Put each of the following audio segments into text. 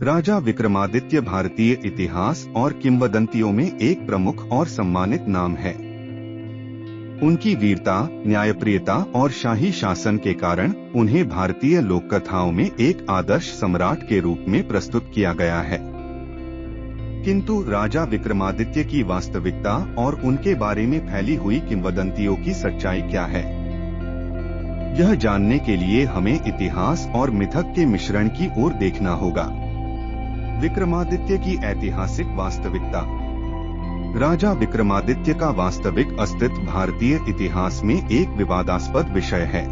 राजा विक्रमादित्य भारतीय इतिहास और किंवदंतियों में एक प्रमुख और सम्मानित नाम है। उनकी वीरता, न्यायप्रियता और शाही शासन के कारण उन्हें भारतीय लोककथाओं में एक आदर्श सम्राट के रूप में प्रस्तुत किया गया है। किंतु राजा विक्रमादित्य की वास्तविकता और उनके बारे में फैली हुई किंवदंतियों की सच्चाई क्या है, यह जानने के लिए हमें इतिहास और मिथक के मिश्रण की ओर देखना होगा। विक्रमादित्य की ऐतिहासिक वास्तविकता। राजा विक्रमादित्य का वास्तविक अस्तित्व भारतीय इतिहास में एक विवादास्पद विषय है।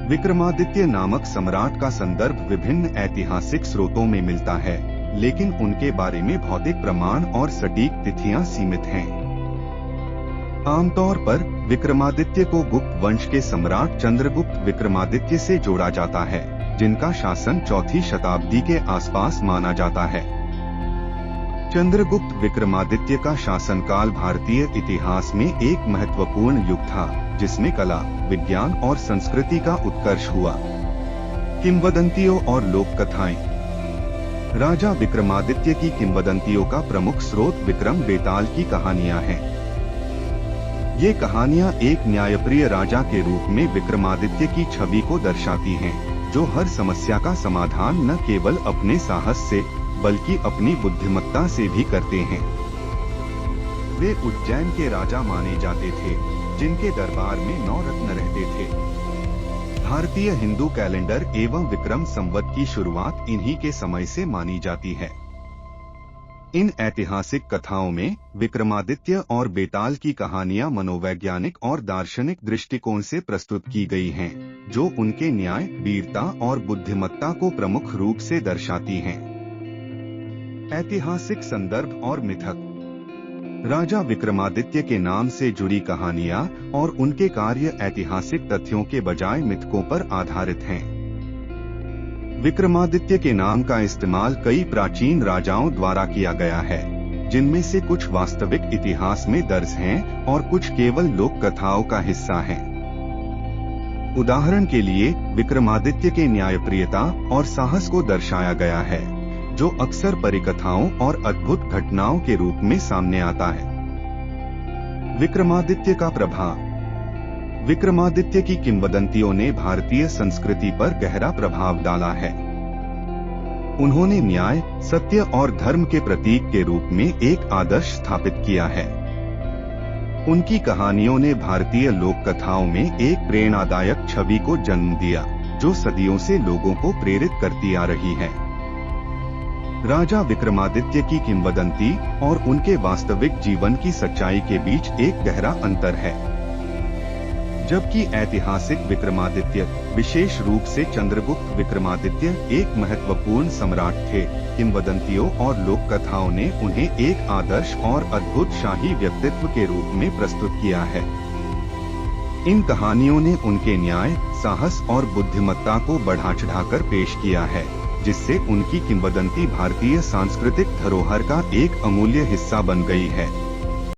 विक्रमादित्य नामक सम्राट का संदर्भ विभिन्न ऐतिहासिक स्रोतों में मिलता है, लेकिन उनके बारे में भौतिक प्रमाण और सटीक तिथियां सीमित हैं। आमतौर पर विक्रमादित्य को गुप्त वंश के सम्राट चंद्रगुप्त विक्रमादित्य से जोड़ा जाता है, जिनका शासन 4वीं शताब्दी के आसपास माना जाता है। चंद्रगुप्त विक्रमादित्य का शासनकाल भारतीय इतिहास में एक महत्वपूर्ण युग था, जिसमें कला, विज्ञान और संस्कृति का उत्कर्ष हुआ। किंवदंतियों और लोक कथाएं। राजा विक्रमादित्य की किंवदंतियों का प्रमुख स्रोत विक्रम बेताल की कहानियां हैं। ये कहानियां एक न्यायप्रिय राजा के रूप में विक्रमादित्य की छवि को दर्शाती हैं, जो हर समस्या का समाधान न केवल अपने साहस से बल्कि अपनी बुद्धिमत्ता से भी करते हैं। वे उज्जैन के राजा माने जाते थे, जिनके दरबार में 9 रत्न रहते थे। भारतीय हिंदू कैलेंडर एवं विक्रम संवत की शुरुआत इन्हीं के समय से मानी जाती है। इन ऐतिहासिक कथाओं में विक्रमादित्य और बेताल की कहानियां मनोवैज्ञानिक और दार्शनिक दृष्टिकोण से प्रस्तुत की गई हैं, जो उनके न्याय, वीरता और बुद्धिमत्ता को प्रमुख रूप से दर्शाती हैं। ऐतिहासिक संदर्भ और मिथक। राजा विक्रमादित्य के नाम से जुड़ी कहानियां और उनके कार्य ऐतिहासिक तथ्यों के बजाय मिथकों पर आधारित हैं। विक्रमादित्य के नाम का इस्तेमाल कई प्राचीन राजाओं द्वारा किया गया है, जिनमें से कुछ वास्तविक इतिहास में दर्ज हैं और कुछ केवल लोक कथाओं का हिस्सा हैं। उदाहरण के लिए विक्रमादित्य के न्यायप्रियता और साहस को दर्शाया गया है, जो अक्सर परिकथाओं और अद्भुत घटनाओं के रूप में सामने आता है। विक्रमादित्य का प्रभाव। विक्रमादित्य की किंवदंतियों ने भारतीय संस्कृति पर गहरा प्रभाव डाला है। उन्होंने न्याय, सत्य और धर्म के प्रतीक के रूप में एक आदर्श स्थापित किया है। उनकी कहानियों ने भारतीय लोक कथाओं में एक प्रेरणादायक छवि को जन्म दिया, जो सदियों से लोगों को प्रेरित करती आ रही है। राजा विक्रमादित्य की किंवदंती और उनके वास्तविक जीवन की सच्चाई के बीच एक गहरा अंतर है। जबकि ऐतिहासिक विक्रमादित्य, विशेष रूप से चंद्रगुप्त विक्रमादित्य, एक महत्वपूर्ण सम्राट थे, किंवदंतियों और लोक कथाओं ने उन्हें एक आदर्श और अद्भुत शाही व्यक्तित्व के रूप में प्रस्तुत किया है। इन कहानियों ने उनके न्याय, साहस और बुद्धिमत्ता को बढ़ा चढ़ाकर पेश किया है, जिससे उनकी किंवदंती भारतीय सांस्कृतिक धरोहर का एक अमूल्य हिस्सा बन गई है।